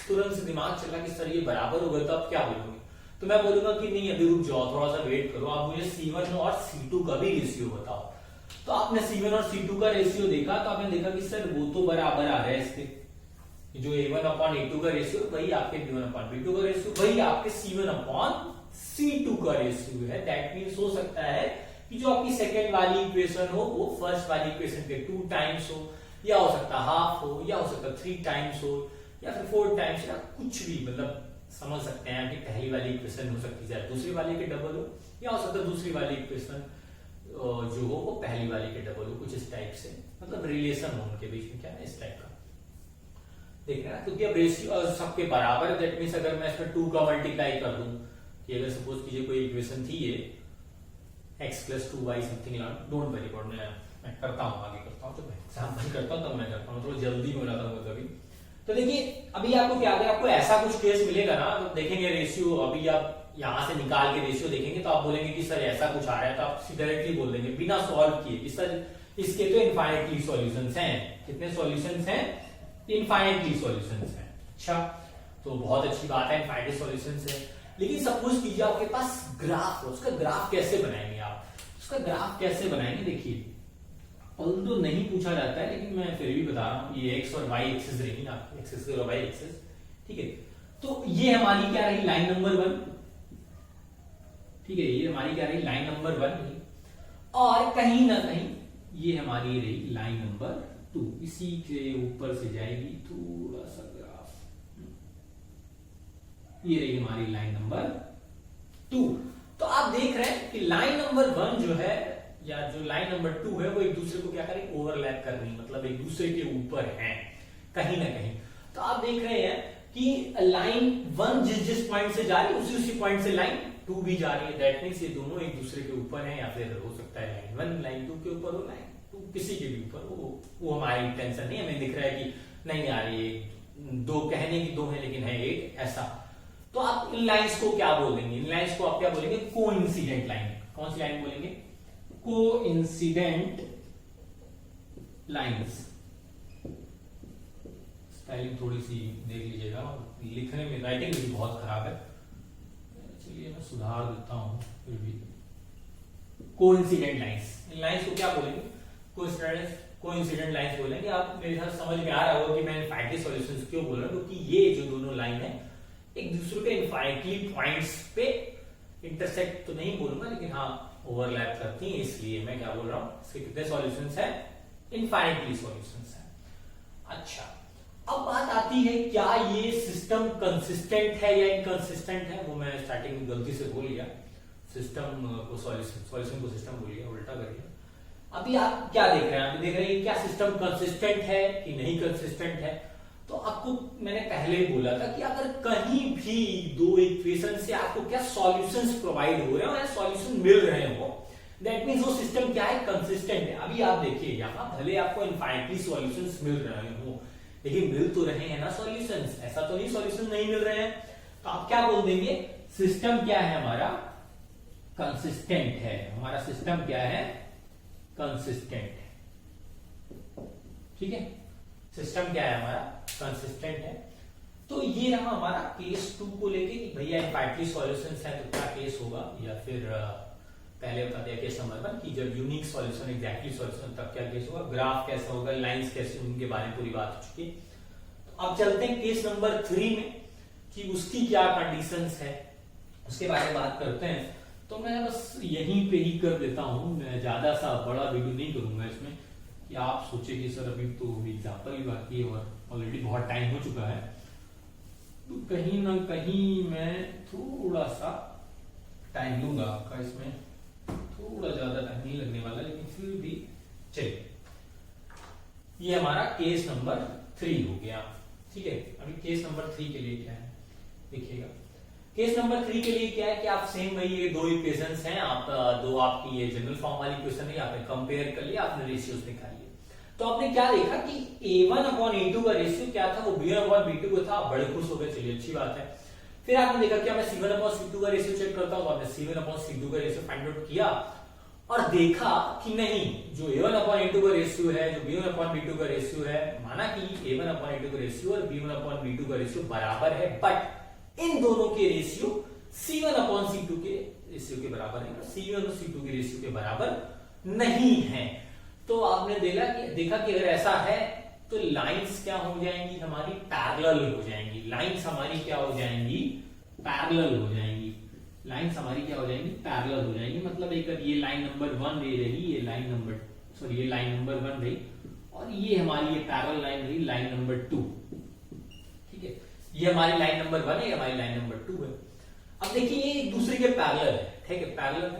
तुरंत से दिमाग चला कि सर ये बराबर हो गए, तो आप क्या बोलोगे? तो मैं बोलूंगा कि नहीं अभी रुक जाओ, थोड़ा सा वेट करो, आप मुझे C1 और C2 का भी रेशियो बताओ। तो आपने C1 और C2 का रेशियो देखा तो आपने देखा कि सर वो तो बराबर आ रहा है, इसके जो A1 अपॉन A2 का रेशियो वही आपके B1 अपॉन B2 का रेशियो, वही आपके C1 अपॉन C2 का रेशियो है। दैट मीन्स हो सकता है कि जो आपकी सेकेंड वाली इक्वेशन हो वो फर्स्ट वाली इक्वेशन के 2 टाइम्स हो, या हो सकता हाफ हो, या हो सकता 3 टाइम्स हो, या फिर 4 टाइम्स, या कुछ भी, मतलब समझ सकते हैं कि पहली वाली इक्वेशन हो सकती है दूसरी वाली के डबल हो, या हो सकता है दूसरी वाली इक्वेशन जो हो वो पहली वाली के डबल हो, कुछ इस टाइप से, मतलब रिलेशन हो उनके बीच में, क्या है इस टाइप का देखना। क्योंकि अब रेशियो सबके बराबर है, दैट मीन्स अगर मैं इसमें 2 का मल्टीप्लाई कर दूं कि अगर सपोज कीजिए कोई इक्वेशन थी ये x + 2y something, don't worry about, मैं करता हूं, आगे करता हूं, तो मैं एग्जांपल करता हूं तब मैं करता हूं, थोड़ा जल्दी में हो जाता हूं कभी। तो देखिए अभी आपको क्या है, आपको ऐसा कुछ केस मिलेगा ना, तो देखेंगे रेशियो, अभी आप यहां से निकाल के रेशियो देखेंगे तो आप बोलेंगे कि सर ऐसा कुछ आ रहा है, तो आप डायरेक्टली बोल देंगे बिना सॉल्व किए कि सर इसके तो इनफाइनाइटली सॉल्यूशंस हैं। कितने सॉल्यूशंस हैं? इनफाइनाइटली सॉल्यूशंस हैं। अच्छा, तो बहुत अच्छी बात है, इनफाइनाइटली सॉल्यूशंस है। लेकिन सपोज कीजिए आपके पास ग्राफ हो, उसका ग्राफ कैसे बनाएंगे आप? उसका ग्राफ कैसे बनाएंगे, देखिए ऑल्दो नहीं पूछा जाता है लेकिन मैं फिर भी बता रहा हूं, ये x और y एक्सिस रहेगी ना, x एक्सिस और y एक्सिस। ठीक है, तो ये हमारी क्या रही, लाइन नंबर 1। ठीक है, ये हमारी क्या रही, लाइन नंबर 1, और कहीं ना कहीं ये हमारी रही लाइन नंबर 2। इसी के ऊपर से जाएगी थोड़ा सा ग्राफ, ये रही हमारी लाइन नंबर 2। तो आप देख रहे हैं कि लाइन नंबर 1 जो है या जो लाइन नंबर 2 है वो एक दूसरे को क्या करें, ओवरलैप कर रही, मतलब एक दूसरे के ऊपर हैं कहीं ना कहीं। तो आप देख रहे हैं कि लाइन 1 जिस पॉइंट से जा रही है उसी पॉइंट से लाइन 2 भी जा रही है। दैट मींस ये दोनों एक दूसरे के ऊपर हैं, या फिर हो सकता है लाइन 1 लाइन 2 के ऊपर हो, लाइन 2 किसी के भी ऊपर हो, वो हमारी टेंशन नहीं, हमें दिख रहा है कि नहीं आ रही है, 2 कहने की 2 है लेकिन है एक, ऐसा। तो आप इन लाइंस को क्या बोलेंगे, इन लाइंस को आप क्या बोलेंगे, कोइंसिडेंट लाइन। कौन सी लाइन बोलेंगे, कोइंसिडेंट लाइंस। स्पेलिंग थोड़ी सी देख लीजिएगा, लिखने में राइटिंग भी बहुत खराब है, चलिए मैं सुधार देता हूं फिर भी। कोइंसिडेंट लाइंस, इन लाइंस को क्या बोलेंगे, कोइंसिडेंट लाइंस बोलेंगे। आप मेरे साथ समझ में आ रहा होगा कि मैं इनफाइनाइटली सॉल्यूशंस क्यों बोल रहा हूं, क्योंकि ये जो दोनों लाइन है एक दूसरे के इनफाइनाइटली पॉइंट्स पे इंटरसेक्ट तो नहीं बोलूंगा, लेकिन हाँ ओवरलैप करती हैं, इसलिए मैं क्या बोल रहा हूं, इसके कितने सॉल्यूशंस हैं, इनफाइनाइटली सॉल्यूशंस हैं। अच्छा, अब बात आती है क्या ये सिस्टम कंसिस्टेंट है या इनकंसिस्टेंट है। वो मैं स्टार्टिंग में गलती से बोल लिया, सिस्टम को सॉल्यूशन को सिस्टम बोल लिया, उल्टा कर लिया। अभी आप क्या देख रहे हैं, आप देख रहे हैं क्या सिस्टम कंसिस्टेंट है कि नहीं कंसिस्टेंट है। तो आपको मैंने पहले ही बोला था कि अगर कहीं भी दो इक्वेशन से आपको क्या सॉल्यूशंस प्रोवाइड हो रहे हो या सॉल्यूशन मिल रहे हो, दैट मीन्स वो सिस्टम क्या है, कंसिस्टेंट है। अभी आप देखिए यहाँ भले आपको इनफाइनाइटली सॉल्यूशंस मिल रहे हो, लेकिन मिल तो रहे हैं ना सॉल्यूशंस, ऐसा तो नहीं सॉल्यूशन नहीं मिल रहे हैं। तो आप क्या बोल देंगे, सिस्टम क्या है हमारा, कंसिस्टेंट है। हमारा सिस्टम क्या है, कंसिस्टेंट है। ठीक है, सिस्टम क्या है हमारा, कंसिस्टेंट है। तो ये रहा हमारा केस 2 को लेके कि भैया इनफाइनाइटली सॉल्यूशंस है तो क्या केस होगा, या फिर पहले बता दिया केस नंबर 1 कि जब यूनिक सॉल्यूशन एग्जैक्टली सॉल्यूशन तब क्या केस होगा, ग्राफ कैसा होगा, लाइंस कैसे, उनके बारे में पूरी बात हो चुकी है। तो अब चलते हैं केस नंबर 3 में कि उसकी क्या कंडीशंस है, उसके बारे में बात करते हैं। तो मैं बस यहीं पे ही कर देता हूं, मैं ज्यादा सा बड़ा वीडियो नहीं करूंगा इसमें कि आप सोचे कि सर अभी तो एग्जाम्पल ही बाकी है और ऑलरेडी बहुत टाइम हो चुका है। तो कहीं ना कहीं मैं थोड़ा सा टाइम लूंगा आपका, इसमें थोड़ा ज्यादा टाइम नहीं लगने वाला, लेकिन फिर भी चलिए। ये हमारा केस नंबर 3 हो गया। ठीक है, अभी केस नंबर 3 के लिए क्या है देखिएगा। केस नंबर 3 के लिए क्या है कि आप सेम वही ये दो इक्वेशंस हैं, आप दो आपकी ये जनरल फॉर्म वाली इक्वेशन है, आपने कंपेयर कर लिया, आपने रेशियोज निकाल लिए। तो आपने क्या देखा कि A1/A2 का रेशियो क्या था, वो B1/B2 को था। बड़े खुश हो गए, चलिए अच्छी बात है। फिर आपने देखा कि मैं C1/C2 का रेशियो चेक करता हूं, तो आपने C1/C2 का रेशियो फाइंड आउट किया और देखा कि नहीं, जो A1/A2 का रेशियो है, जो B1/B2 का रेशियो है, माना कि A1/A2 का रेशियो और B1/B2 का रेशियो बराबर है, बट इन दोनों के रेशियो C1/C2 के रेशियो के बराबर है, C1 और C2 के रेशियो के बराबर नहीं है। तो आपने देखा कि अगर ऐसा है तो लाइंस क्या हो जाएंगी हमारी, पैरेलल हो जाएंगी। लाइंस हमारी क्या हो जाएंगी, पैरेलल हो जाएंगी। लाइंस हमारी क्या हो जाएंगी, पैरेलल हो जाएंगी। मतलब एक ये लाइन नंबर 1 रही, ये लाइन नंबर 1 रही, और ये हमारी ये पैरेलल लाइन रही, लाइन नंबर 2। ठीक है, ये हमारी लाइन नंबर 1 है, ये हमारी लाइन नंबर 2 है। अब देखिए ये एक दूसरे के पैरेलल है। ठीक है, पैरेलल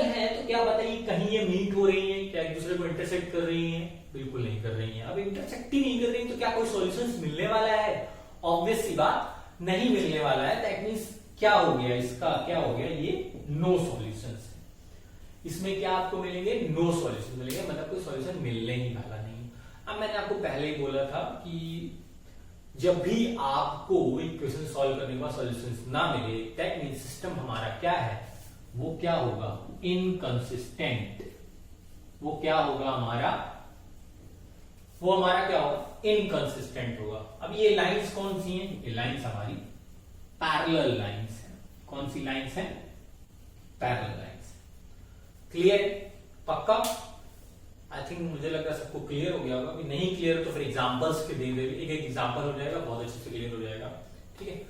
है तो क्या बताइए, कहीं ये मीट हो रही है क्या, एक दूसरे को इंटरसेक्ट कर रही है, बिल्कुल नहीं कर रही है। अब इंटरसेक्ट ही नहीं कर रही है तो क्या कोई सॉल्यूशंस मिलने वाला है, ऑब्वियस सी बात नहीं मिलने वाला है। दैट मींस क्या हो गया, इसका क्या हो गया, ये नो सॉल्यूशंस है। इसमें क्या आपको मिलेंगे, नो सॉल्यूशन मिलेंगे, मतलब कोई सॉल्यूशन मिलने ही वाला नहीं। अब मैंने आपको पहले ही बोला था कि जब भी आपको इक्वेशन सॉल्व करने के बाद सॉल्यूशंस ना मिले, दैट मींस सिस्टम हमारा क्या है, वो क्या होगा, इनकंसिस्टेंट। वो क्या होगा हमारा, वो हमारा क्या होगा, इनकंसिस्टेंट होगा। अब ये लाइंस कौन सी हैं, ये लाइंस हमारी पैरेलल लाइंस हैं। कौन सी लाइंस हैं, पैरेलल लाइंस। क्लियर, पक्का? आई थिंक मुझे लग रहा है सबको क्लियर हो गया होगा। अभी नहीं क्लियर तो फिर एग्जांपल्स के दे एक एक एग्जांपल हो जाएगा, बहुत अच्छे से क्लियर हो जाएगा। ठीक है,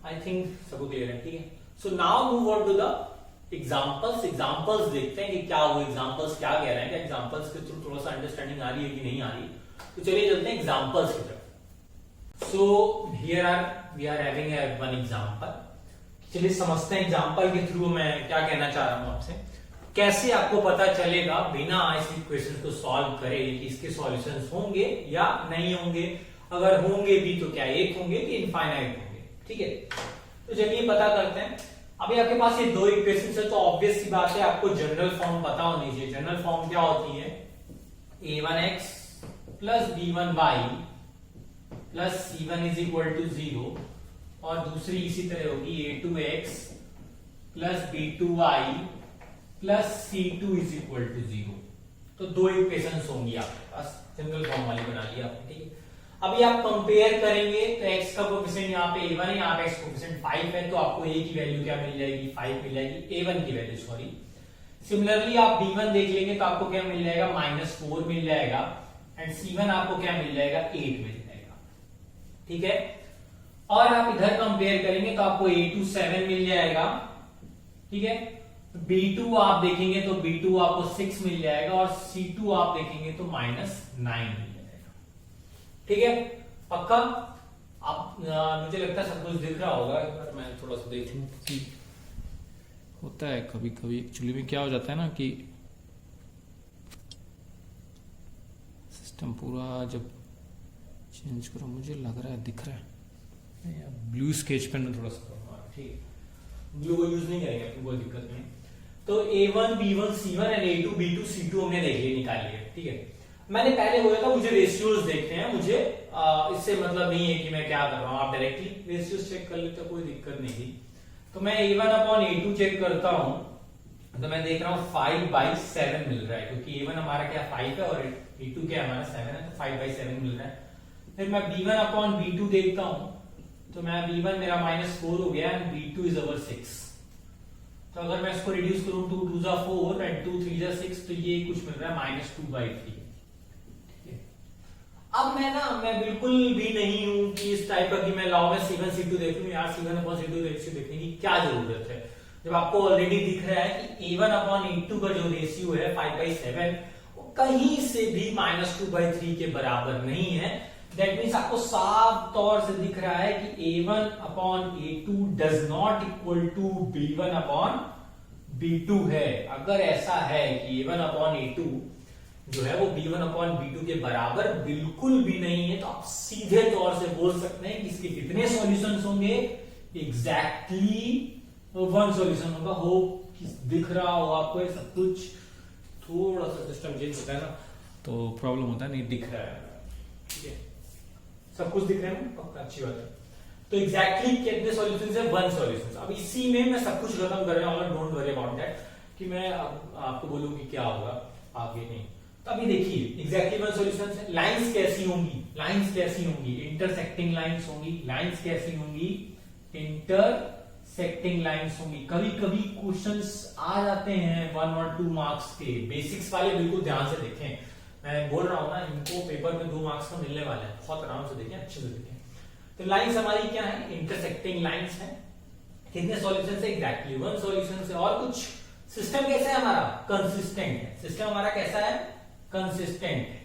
आई थिंक सबको क्लियर है। ठीक है, so now move on to the examples देखते हैं कि क्या वो एग्जांपल्स क्या कह रहे हैं, क्या एग्जांपल्स के थ्रू थोड़ा सा अंडरस्टैंडिंग आ रही है कि नहीं आ रही। तो चलिए चलते हैं एग्जांपल्स की तरफ। So here we are having one example. चलिए समझते हैं एग्जांपल के थ्रू मैं क्या कहना चाह रहा हूं आपसे। कैसे आपको पता चलेगा बिना इस इक्वेशन को सॉल्व करे कि इसके सॉल्यूशंस होंगे या नहीं होंगे, अगर होंगे भी तो क्या एक होंगे कि इनफाइनाइट होंगे। ठीक है, तो चलिए पता करते हैं। अभी आपके पास ये दो इक्वेशंस है तो ऑब्वियस सी बात है आपको जनरल फॉर्म पता होनी चाहिए। जनरल फॉर्म क्या होती है, a1x plus b1y plus c1 is equal to 0, और दूसरी इसी तरह होगी a2x plus b2y plus c2 is equal to 0। तो दो इक्वेशंस होंगी आपके पास, जनरल फॉर्म वाली बना लिया आपने। ठीक है, अभी आप कंपेयर करेंगे तो x का कोएफिशिएंट यहाँ पे a1 है, यहाँ पे x कोएफिशिएंट 5 है, तो आपको a की वैल्यू क्या मिल जाएगी, 5 मिल जाएगी, a1 की वैल्यू सॉरी। सिमिलरली आप b1 देख लेंगे तो आपको क्या मिल जाएगा, -4 मिल जाएगा, एंड c1 आपको क्या मिल जाएगा, 8 मिल जाएगा। ठीक है, और आप इधर कंपेयर करेंगे तो आपको a2 7 मिल जाएगा। ठीक है, b2 आप देखेंगे तो b2 आपको 6 मिल जाएगा, और c2 आप देखेंगे तो -9 मिल जाएगा। ठीक है, पक्का? आप मुझे लगता है सब कुछ दिख रहा होगा। एक बार मैं थोड़ा सा देख लूं कि होता है कभी कभी एक्चुअली में क्या हो जाता है ना कि सिस्टम पूरा जब चेंज करो, मुझे लग रहा है दिख रहा है। ब्लू स्केच पेन में थोड़ा सा ठीक है, ब्लू को यूज नहीं करेंगे, कोई दिक्कत नहीं। तो A1 B1 C1 and A2 B2 C2 हमने देख लिए, निकाल लिए, ठीक है। मैंने पहले बोला था मुझे रेशियोज देखते हैं, मुझे इससे मतलब नहीं है कि मैं क्या कर रहा हूं, आप डायरेक्टली रेशियोज चेक कर लेते, कोई दिक्कत नहीं थी। तो मैं A1 अपॉन A2 चेक करता हूं, तो मैं देख रहा हूं 5/7 मिल रहा है, क्योंकि A1 हमारा क्या 5 है और A2 क्या हमारा 7 है, तो 5/7 मिल रहा है। फिर मैं B1 अपॉन B2 देखता हूं, तो मैं B1 मेरा -4 हो गया एंड B2 इज ओवर 6। तो अगर मैं इसको रिड्यूस करूं 2 2 जा 4 एंड 2 3 जा 6, तो ये कुछ मिल रहा है -2/3। अब मैं बिल्कुल भी नहीं हूं कि इस टाइप का कि मैं लाओ मैं C1 C2 देख लूं, यार C1 अपॉन C2 रेशियो देखने की क्या जरूरत है, जब आपको ऑलरेडी दिख रहा है कि A1 अपॉन A2 का जो रेशियो है 5/7 वो कहीं से भी -2/3 के बराबर नहीं है। दैट मीन्स आपको साफ तौर से दिख रहा है कि A1 upon A2 does not equal to B1 upon B2 है। अगर ऐसा है कि A1 अपॉन A2 जो है वो B1 अपॉन B2 के बराबर बिल्कुल भी नहीं है, तो आप सीधे तौर से बोल सकते हैं कि इसके कितने सॉल्यूशंस होंगे, एग्जैक्टली 1 सॉल्यूशन होगा। होप दिख रहा हो आपको ये सब कुछ, थोड़ा सा सिस्टम चेंज होता है ना तो प्रॉब्लम होता है, नहीं दिख रहा है, ठीक है, सब कुछ दिख रहा है ना, पक्का, अच्छी बात है। तो एग्जैक्टली कितने सॉल्यूशंस है, 1 सॉल्यूशन। अब इसी में मैं सब कुछ खत्म करने वाला, डोंट वरी अबाउट दैट कि मैं आपको बोलूं कि क्या होगा आगे, नहीं। तो अभी देखिए एग्जैक्टली 1 सॉल्यूशन है। लाइंस कैसी होंगी, लाइंस कैसी होंगी, इंटरसेक्टिंग लाइंस होंगी। लाइंस कैसी होंगी, इंटरसेक्टिंग लाइंस होंगी। कभी कभी क्वेश्चंस आ जाते हैं 1 और 2 मार्क्स के, बेसिक्स वाले बिल्कुल ध्यान से देखें, मैं बोल रहा हूं ना, इनको पेपर में 2 मार्क्स का मिलने वाला है, बहुत आराम से देखें, अच्छे से देखें। तो लाइंस हमारी क्या है, इंटरसेक्टिंग लाइंस है। कितने सॉल्यूशन है, एग्जैक्टली 1 सॉल्यूशन है। और कुछ सिस्टम कैसा है हमारा, कंसिस्टेंट है। सिस्टम हमारा कैसा है, कंसिस्टेंट है।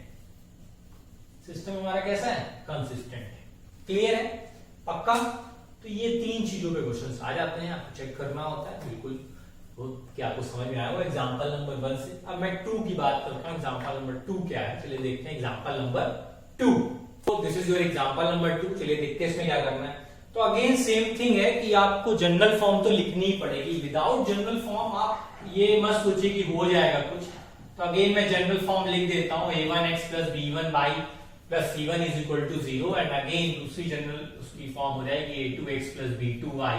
सिस्टम हमारा कैसा है, कंसिस्टेंट है। क्लियर है, पक्का। तो ये 3 चीजों पे क्वेश्चंस आ जाते हैं, आपको चेक करना होता है बिल्कुल, तो क्या आपको समझ में आया वो एग्जांपल नंबर 1 से। अब मैं 2 की बात करता हूं, एग्जांपल नंबर 2 क्या है, चलिए देखते हैं एग्जांपल नंबर 2। तो this is your example number 2, चलिए देखते हैं इसमें क्या करना है। तो अगेन सेम थिंग है कि आपको जनरल फॉर्म तो लिखनी ही पड़ेगी, विदाउट जनरल फॉर्म आप ये मत सोचिए कि हो जाएगा कुछ। तो अगेन मैं जनरल फॉर्म लिख देता हूं, a1x plus b1y plus c1 is equal to 0 एंड अगेन दूसरी जनरल उसकी फॉर्म हो जाएगी a2x plus b2y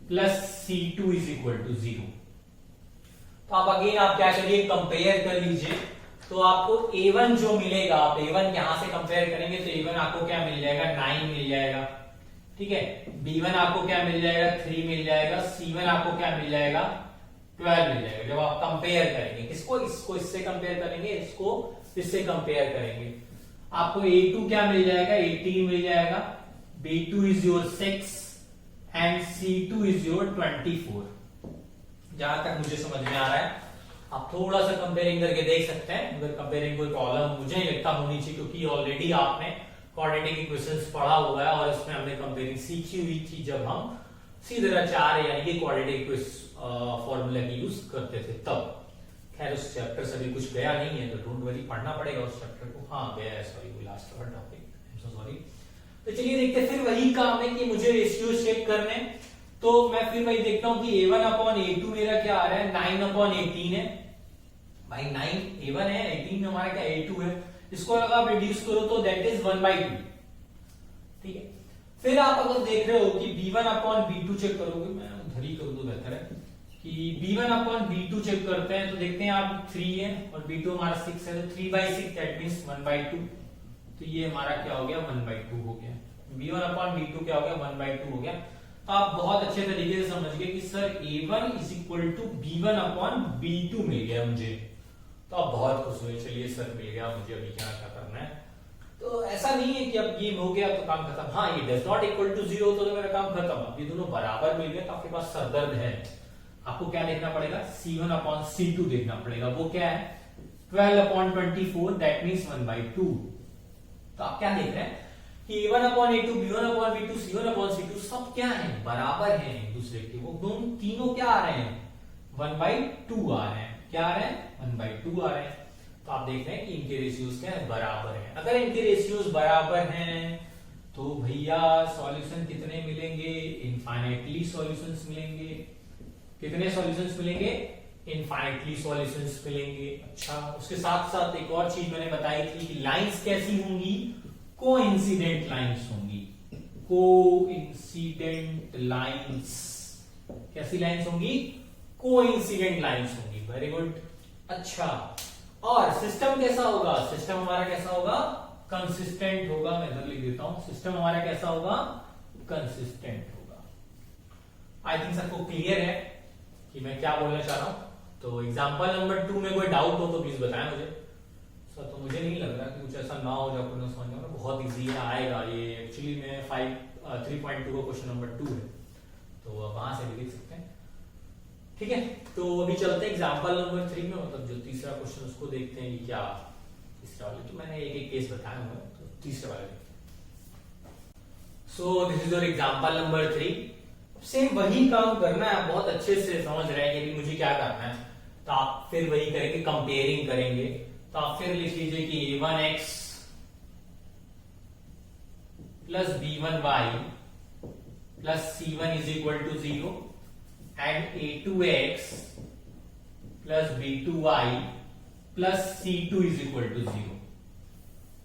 plus c2 is equal to 0। तो आप अगेन आप क्या करिए, कंपेयर कर लीजिए। तो आपको a1 जो मिलेगा, आप a1 यहां से कंपेयर करेंगे तो a1 आपको क्या मिल जाएगा, 9 मिल जाएगा, ठीक है। b1 आपको क्या मिल जाएगा, 3 मिल जाएगा। c1 आपको क्या मिल जाएगा, 12 मिल जाएगा। जब आप कंपेयर करेंगे, किसको, इसको इससे कंपेयर करेंगे, इसको इससे कंपेयर करेंगे, आपको a2 क्या मिल जाएगा, 18 मिल जाएगा। b2 is your 6 and c2 is your 24। जहां तक मुझे समझ में आ रहा है, आप थोड़ा सा कंपेयरिंग करके देख सकते हैं। अगर कंपेयरिंग कोई प्रॉब्लम मुझे नहीं लगता होनी चाहिए, क्योंकि ऑलरेडी आपने क्वाड्रेटिक इक्वेशंस पढ़ा हुआ है और इसमें हमने कंपेयरिंग सीखी हुई थी जब हम सीधे 4 यानी कि क्वाड्रेटिक फॉर्मूला की यूज करते थे तब। खैर उस चैप्टर से भी कुछ गया नहीं है, तो डोंट वरी, पढ़ना पड़ेगा उस चैप्टर को। हाँ गया है, सॉरी, वो लास्ट वाला topic, I am so sorry. तो चलिए देखते हैं, फिर वही काम है कि मुझे रेशियो चेक करने। तो मैं फिर वही देखता हूं कि a1 अपॉन a2 मेरा क्या आ रहा है, 9 अपॉन 18 है। भाई 9 a1 है, 18 हमारा क्या a2 है। इसको अगर आप रिड्यूस करो तो दैट इज 1/2, ठीक है। फिर आप अगर देख रहे हो कि b1 अपॉन b2 चेक करोगे, मैं उधर ही कर दूं, बेहतर है कि b1 अपॉन b2 चेक करते हैं। तो देखते हैं आप 3 है और b2 हमारा 6 है, तो 3/6 दैट मींस 1/2। तो ये हमारा क्या हो गया, 1/2 हो गया। b1 अपॉन b2 क्या हो गया, 1/2 हो गया। तो आप बहुत अच्छे तरीके से समझ गए कि sir a1 is equal to b1 upon b2 मिल गया मुझे। तो आप बहुत खुश हुए, चलिए सर मिल गया मुझे, अभी क्या क्या करना है। तो ऐसा नहीं है कि अब ये हो गया तो काम खत्म। हाँ, ये डज नॉट इक्वल टू 0 तो मेरा काम खत्म। अब ये दोनों बराबर मिल गए तो आपके पास सरदर्द है। आपको क्या देखना पड़ेगा, c1 अपॉन c2 देखना पड़ेगा। वो क्या है, 12 अपॉन 24 दैट मींस 1/2। तो आप क्या देख रहे हैं कि a1 upon a2, b1 upon b2, c1 upon c2 सब क्या है, बराबर हैं एक दूसरे के। वो दोनों तीनों क्या आ रहे हैं, 1/2 आ रहे हैं। क्या आ रहे हैं, 1/2 आ रहे हैं। तो आप देख रहे हैं कि इनके रेशियोज क्या है, बराबर हैं। अगर इनके रेशियोज बराबर हैं तो भैया सॉल्यूशन कितने मिलेंगे, इनफाइनाइटली सॉल्यूशंस मिलेंगे। कितने सॉल्यूशंस मिलेंगे, इनफाइनाइटली सॉल्यूशंस मिलेंगे। अच्छा, उसके साथ साथ एक और चीज मैंने बताई थी कि लाइंस कैसी होंगी, कोइंसिडेंट लाइंस होंगी। कोइंसिडेंट लाइंस, कैसी लाइंस होंगी, कोइंसिडेंट लाइंस होंगी। Very good. अच्छा, और सिस्टम कैसा होगा, सिस्टम हमारा कैसा होगा, कंसिस्टेंट होगा। मैं इधर लिख देता हूं, सिस्टम हमारा कैसा होगा, कंसिस्टेंट होगा। आई थिंक सबको क्लियर है कि मैं क्या बोलना चाह रहा हूं। तो एग्जांपल नंबर 2 में कोई डाउट हो तो प्लीज बताएं मुझे। सर तो मुझे नहीं लग रहा कि कुछ ऐसा ना हो जो आपको ना समझ में, बहुत इजी है, आएगा ये। एक्चुअली में 3.2 का क्वेश्चन नंबर 2 है, तो आप वहां से भी देख सकते हैं। ठीक है, तो अभी चलते हैं एग्जांपल नंबर 3 में, मतलब जो तीसरा क्वेश्चन उसको देखते हैं कि क्या तीसरा वाले, तो मैंने एक एक केस बताया हुआ है, तो तीसरे वाले देखते हैं। So this is your example number 3। Same वही काम करना है, आप बहुत अच्छे से समझ रहे हैं कि मुझे क्या करना है, तो आप फिर वही करेंगे, कंपेयरिंग करेंगे। तो आप फिर लिख लीजिए कि a1x plus b1y plus c1 is equal to 0 एंड a2x plus b2y plus c2 is equal to 0।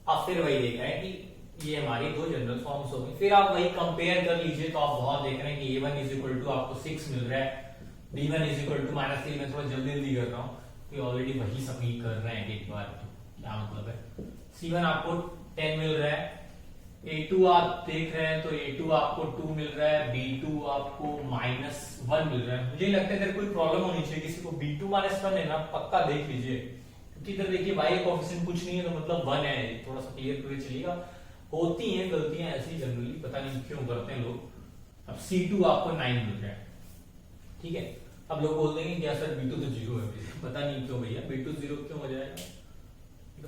अब फिर वही देख रहे हैं कि ये हमारी दो जनरल फॉर्म्स हो गई। फिर आप वही कंपेयर कर लीजिए, तो आप बहुत देख रहे हैं कि a1 इज इक्वल टू आपको 6 मिल रहा है, b1 इज इक्वल टू -3। मैं थोड़ा जल्दी जल्दी कर रहा हूँ कि ऑलरेडी वही सभी कर रहे हैं एक बार, तो क्या मतलब है। c1 आपको 10 मिल रहा है, a2 आप देख रहे हैं तो a2 आपको 2 मिल रहा है, b2 आपको -1 मिल रहा है। मुझे लगता है इधर कोई प्रॉब्लम होनी चाहिए, किसी को b2 -1 है ना, पक्का देख लीजिए, क्योंकि इधर देखिए y का कोएफिशिएंट कुछ नहीं है, तो मतलब 1 है। थोड़ा सा क्लियर करके चलिएगा, होती हैं गलतियां ऐसी जनरली, पता नहीं क्यों करते हैं लोग। अब c2 आपको 9 मिल रहा है, ठीक है। अब लोग बोल देंगे क्या सर b2 तो 0 है, पता नहीं क्यों भैया b2 0 क्यों हो जाएगा,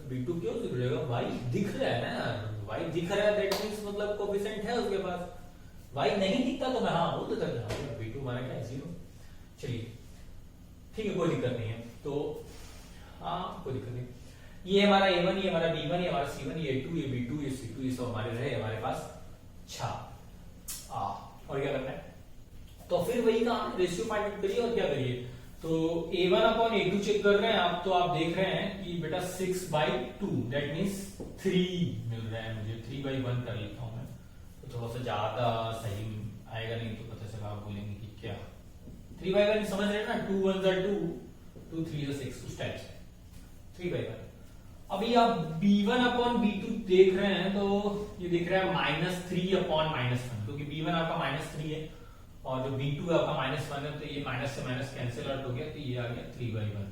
b2 क्यों 0 हो जाएगा, y दिख रहा है ना यार, y दिख रहा है, दैट मींस मतलब कोएफिशिएंट है उसके पास। y नहीं दिखता तो मैं हाँ बोल देता था b2 हमारा क्या है 0। चलिए ठीक है, कोई दिक्कत नहीं है। तो हाँ कोई दिक्कत नहीं, ये हमारा a1, ये हमारा b1, ये हमारा c1, ये a2, ये b2, ये c2, ये सब हमारे रहे हमारे पास। अच्छा, और क्या करना है, तो फिर वही काम, रेशियो फाइंड आउट करिए और क्या करिए। तो a1 अपॉन a2 चेक कर रहे हैं आप, तो आप देख रहे हैं कि बेटा 6/2 दैट मींस 3 मिल रहा है मुझे। 3/1 कर लेता हूं मैं, तो थोड़ा सा ज्यादा सही आएगा, नहीं तो पता चला आप बोलेंगे कि क्या 3/1 समझ रहे हैं ना, 2 1 2 2 3 6 उस टाइप से 3/1। अभी आप b1 अपॉन b2 देख रहे हैं, तो ये दिख रहा है -3 अपॉन -1, क्योंकि b1 आपका -3 है और जो b2 है आपका -1 है, तो ये माइनस से माइनस कैंसिल आउट हो गया, तो ये आ गया 3/1।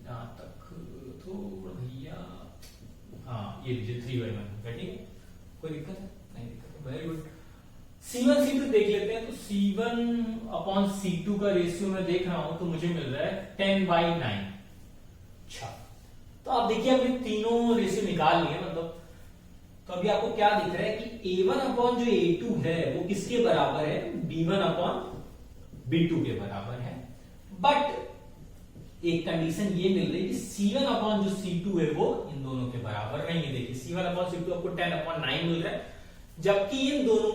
यहां तक थोड़ा भैया, हाँ ये लीजिए 3/1 है, ठीक है, कोई दिक्कत है नहीं, दिक्कत है, वेरी गुड। c1 c2 देख लेते हैं, तो c1 अपॉन c2 का रेशियो मैं देख रहा हूं, तो मुझे मिल रहा है 10/9। अच्छा, तो आप देखिए हमने तीनों रेशियो निकाल लिए, मतलब तो अभी आपको क्या दिख रहा है कि a1 अपॉन जो a2 है वो किसके बराबर है, b1 अपॉन b2 के बराबर है। बट एक कंडीशन ये मिल रही है कि c1 अपॉन जो c2 है वो इन दोनों के बराबर नहीं है। देखिए c1 अपॉन c2 आपको 10/9 मिल रहा है, जबकि इन दोनों,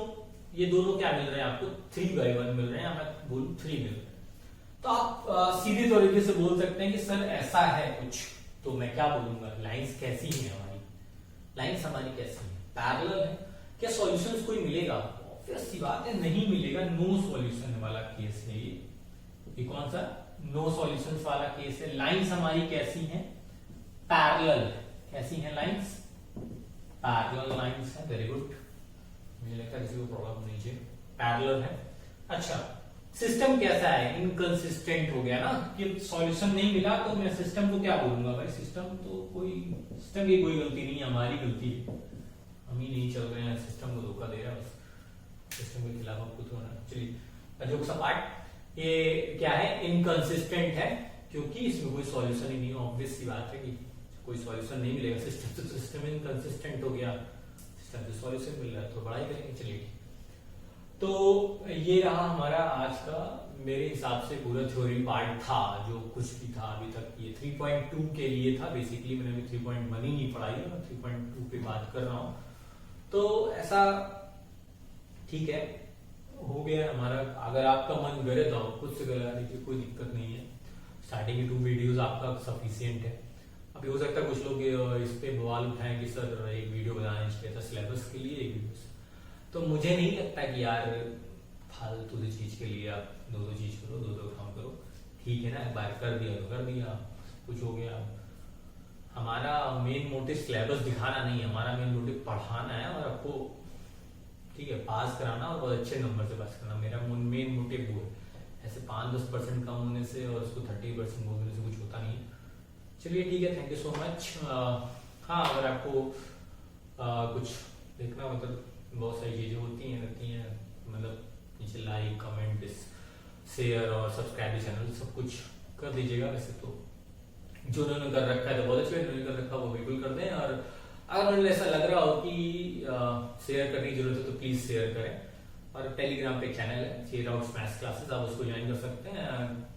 ये दोनों क्या मिल रहे हैं आपको 3/1 मिल रहे हैं, मैं बोलूं 3 मिल रहे हैं। तो आप सीधे तरीके से बोल सकते हैं कि सर ऐसा है कुछ, तो मैं क्या बोलूंगा, लाइंस कैसी है हमारी, लाइंस हमारी कैसी है, पैरेलल है। क्या सॉल्यूशंस कोई मिलेगा, ऑब्वियस सी बात है नहीं मिलेगा, नो सॉल्यूशन वाला केस है ये कौन सा, नो सॉल्यूशंस वाला केस है। लाइंस हमारी कैसी हैं, पैरेलल। कैसी हैं लाइंस, पैरेलल लाइंस है, वेरी गुड। मुझे लगता है किसी को प्रॉब्लम नहीं है, पैरेलल है। अच्छा, सिस्टम कैसा है, इनकंसिस्टेंट हो गया ना, कि सॉल्यूशन नहीं मिला, तो मैं सिस्टम को क्या बोलूंगा भाई, सिस्टम तो कोई, सिस्टम की कोई गलती नहीं है, हमारी गलती है, हम ही नहीं चल रहे हैं, सिस्टम को धोखा दे रहा है, बस सिस्टम के खिलाफ कुछ होना। चलिए जोक्स अपार्ट, ये क्या है, इनकंसिस्टेंट है, क्योंकि इसमें कोई सॉल्यूशन ही नहीं है। ऑब्वियस सी बात है कि कोई सॉल्यूशन नहीं मिलेगा, सिस्टम तो सिस्टम इनकंसिस्टेंट हो गया, सिस्टम से सॉल्यूशन मिल रहा है तो बड़ाई करेंगे। चलिए, तो ये रहा हमारा आज का, मेरे हिसाब से पूरा थ्योरी पार्ट था, जो कुछ भी था अभी तक। ये 3.2 के लिए था बेसिकली, मैंने अभी 3.1 ही नहीं पढ़ाई है, मैं 3.2 पे बात कर रहा हूं, तो ऐसा ठीक है। हो गया हमारा। अगर आपका मन करे तो आप खुद से करा लीजिए, कोई दिक्कत नहीं है। स्टार्टिंग की 2 वीडियोस आपका सफिशियंट है। अभी हो सकता है कुछ लोग इस पे बवाल उठाएं कि सर एक वीडियो बनाना चाहिए था सिलेबस के लिए, एक वीडियो। तो मुझे नहीं लगता कि यार फालतू की चीज के लिए आप 2-2 चीज करो, 2-2 काम करो। ठीक है ना, एक बार कर दिया तो कर दिया, कुछ हो गया। हमारा मेन मोटिव सिलेबस दिखाना नहीं है, हमारा मेन मोटिव पढ़ाना है और आपको ठीक है पास कराना और बहुत अच्छे नंबर से पास करना। मेरा मेन मोटिव वो है। ऐसे 5-10% कम होने से और उसको 30% बोलने से कुछ होता नहीं है। चलिए ठीक है, थैंक यू सो मच। हाँ, अगर आपको कुछ देखना मतलब बहुत सारी चीजें होती हैं मतलब नीचे लाइक, कमेंट, शेयर और सब्सक्राइब चैनल सब कुछ कर दीजिएगा। वैसे तो जो उन्होंने कर रखा है तो बहुत अच्छा है, उन्होंने कर रखा वो बिल्कुल कर दें। और अगर उन्हें ऐसा लग रहा हो कि शेयर करने की जरूरत है तो प्लीज शेयर करें। और टेलीग्राम पे चैनल है शेयर आउट मैथ्स क्लासेस, आप उसको ज्वाइन कर सकते हैं।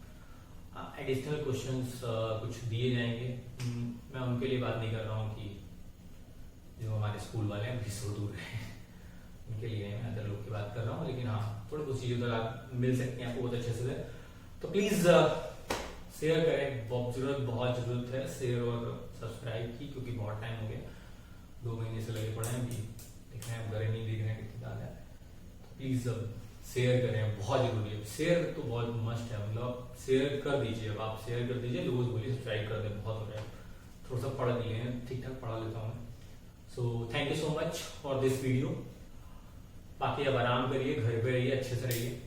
एडिशनल क्वेश्चंस कुछ दिए जाएंगे। मैं उनके लिए बात नहीं कर रहा हूँ कि जो हमारे स्कूल वाले हैं 20 दूर है, उनके लिए मैं अदर लोग की बात कर रहा हूँ। लेकिन हाँ, थोड़ी बहुत चीजें तो आप मिल सकती हैं आपको बहुत अच्छे से। तो प्लीज शेयर करें, बहुत जरूरत है शेयर और सब्सक्राइब की, क्योंकि बहुत टाइम हो गया, 2 महीने से लगे पड़े हैं। अभी देख रहे हैं घर नहीं देख रहे हैं कितनी ज्यादा है। तो प्लीज शेयर करें, बहुत जरूरी है। शेयर तो बहुत मस्ट है, मतलब शेयर कर दीजिए। अब आप शेयर कर दीजिए, लोग बोलिए सब्सक्राइब कर दें, बहुत हो रहा है। थोड़ा सा पढ़ लिए, ठीक ठाक पढ़ा लेता हूँ। So thank you so much for this video. बाकी अब आराम करिए, घर पे रहिए, अच्छे से रहिए।